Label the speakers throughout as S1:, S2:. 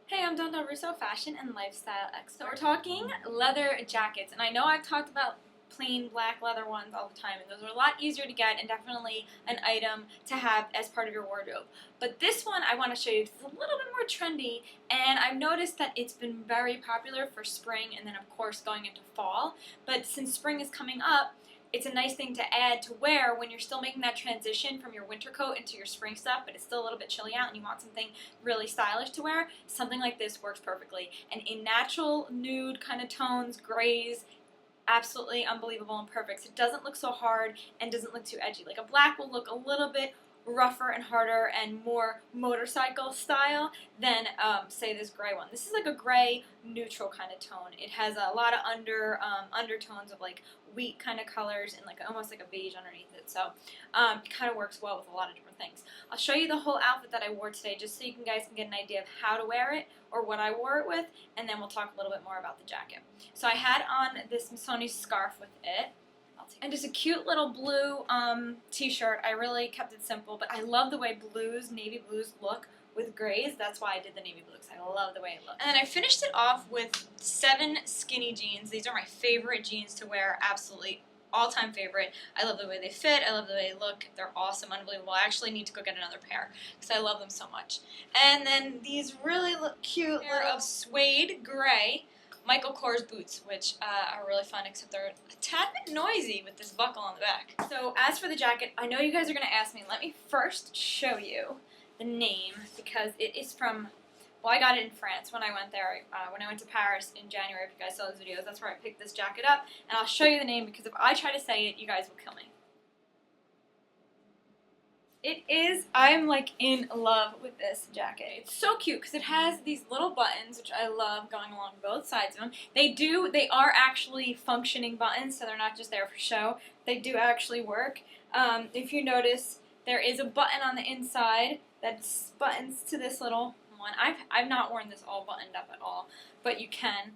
S1: Hey, I'm Russo, fashion and lifestyle expert. So we're talking leather jackets, and I know I've talked about plain black leather ones all the time, and those are a lot easier to get and definitely an item to have as part of your wardrobe. But this one I want to show you, it's a little bit more trendy, and I've noticed that it's been very popular for spring and then of course going into fall. But since spring is coming up, it's a nice thing to add to wear when you're still making that transition from your winter coat into your spring stuff, but it's still a little bit chilly out and you want something really stylish to wear. Something like this works perfectly. And in natural nude kind of tones, grays, absolutely unbelievable and perfect. So it doesn't look so hard and doesn't look too edgy. Like a black will look a little bit rougher and harder and more motorcycle style than say this gray one. This is like a gray neutral kind of tone. It has a lot of undertones of like wheat kind of colors and like almost like a beige underneath it. So it kind of works well with a lot of different things. I'll show you the whole outfit that I wore today just so you guys can get an idea of how to wear it or what I wore it with, and then we'll talk a little bit more about the jacket. So I had on this Missoni scarf with it. And just a cute little blue t-shirt. I really kept it simple, but I love the way navy blues look with grays. That's why I did the navy blue, because I love the way it looks. And then I finished it off with 7 skinny jeans. These are my favorite jeans to wear, absolutely all-time favorite. I love the way they fit. I love the way they look. They're awesome, unbelievable. I actually need to go get another pair because I love them so much. And then these really cute pair of suede gray Michael Kors boots, which are really fun, except they're a tad bit noisy with this buckle on the back. So as for the jacket, I know you guys are going to ask me. Let me first show you the name, because it is from, well, I got it in France when I went there, when I went to Paris in January. If you guys saw those videos, that's where I picked this jacket up. And I'll show you the name, because if I try to say it, you guys will kill me. I'm like in love with this jacket. It's so cute because it has these little buttons, which I love, going along both sides of them. They are actually functioning buttons, so they're not just there for show. They do actually work. If you notice, there is a button on the inside that buttons to this little one. I've not worn this all buttoned up at all, but you can.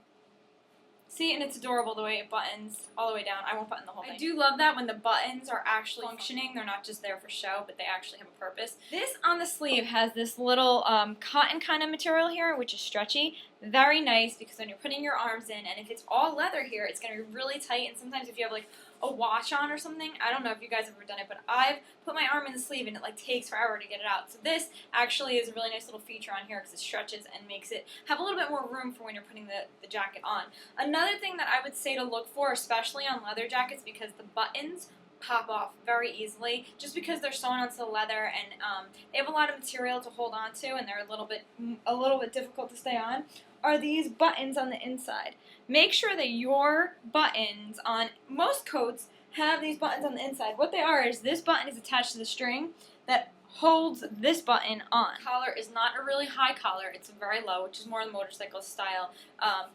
S1: See, and it's adorable the way it buttons all the way down. I won't button the whole thing. I do love that when the buttons are actually functioning. They're not just there for show, but they actually have a purpose. This on the sleeve has this little cotton kind of material here, which is stretchy. Very nice, because when you're putting your arms in, and if it's all leather here, it's going to be really tight. And sometimes if you have like a watch on or something, I don't know if you guys have ever done it, but I've put my arm in the sleeve and it like takes forever to get it out. So this actually is a really nice little feature on here because it stretches and makes it have a little bit more room for when you're putting the jacket on. Another thing that I would say to look for, especially on leather jackets, because the buttons pop off very easily just because they're sewn onto the leather, and they have a lot of material to hold on to, and they're a little bit difficult to stay on, are these buttons on the inside. Make sure that your buttons on most coats have these buttons on the inside. What they are is this button is attached to the string that holds this button on. Collar is not a really high collar. It's very low, which is more the motorcycle style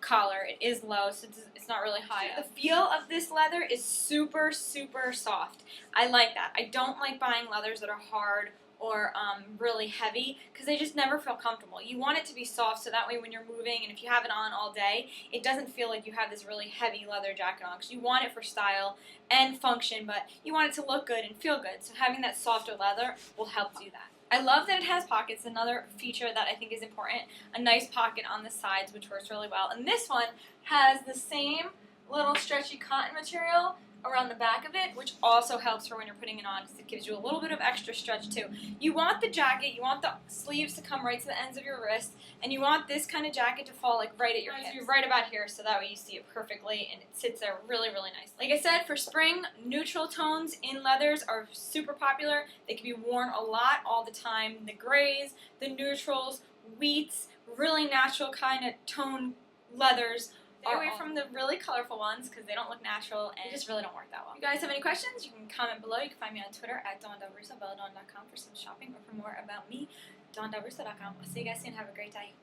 S1: collar. It is low, so it's not really high. The feel of this leather is super, super soft. I like that. I don't like buying leathers that are hard or really heavy, because they just never feel comfortable. You want it to be soft, so that way when you're moving and if you have it on all day, it doesn't feel like you have this really heavy leather jacket on, because you want it for style and function, but you want it to look good and feel good. So having that softer leather will help do that. I love that it has pockets. Another feature that I think is important, a nice pocket on the sides, which works really well. And this one has the same little stretchy cotton material around the back of it, which also helps for when you're putting it on, because it gives you a little bit of extra stretch too. You want the jacket, you want the sleeves to come right to the ends of your wrist, and you want this kind of jacket to fall like right at your hips, right about here, so that way you see it perfectly and it sits there really, really nice. Like I said, for spring, neutral tones in leathers are super popular. They can be worn a lot all the time. The grays, the neutrals, wheats, really natural kind of tone leathers. Stay away from the really colorful ones because they don't look natural and they just really don't work that well. If you guys have any questions, you can comment below. You can find me on Twitter at Dawn.Russo, belladonna.com for some shopping, or for more about me, Dawn.Russo.com. I'll see you guys soon. Have a great day.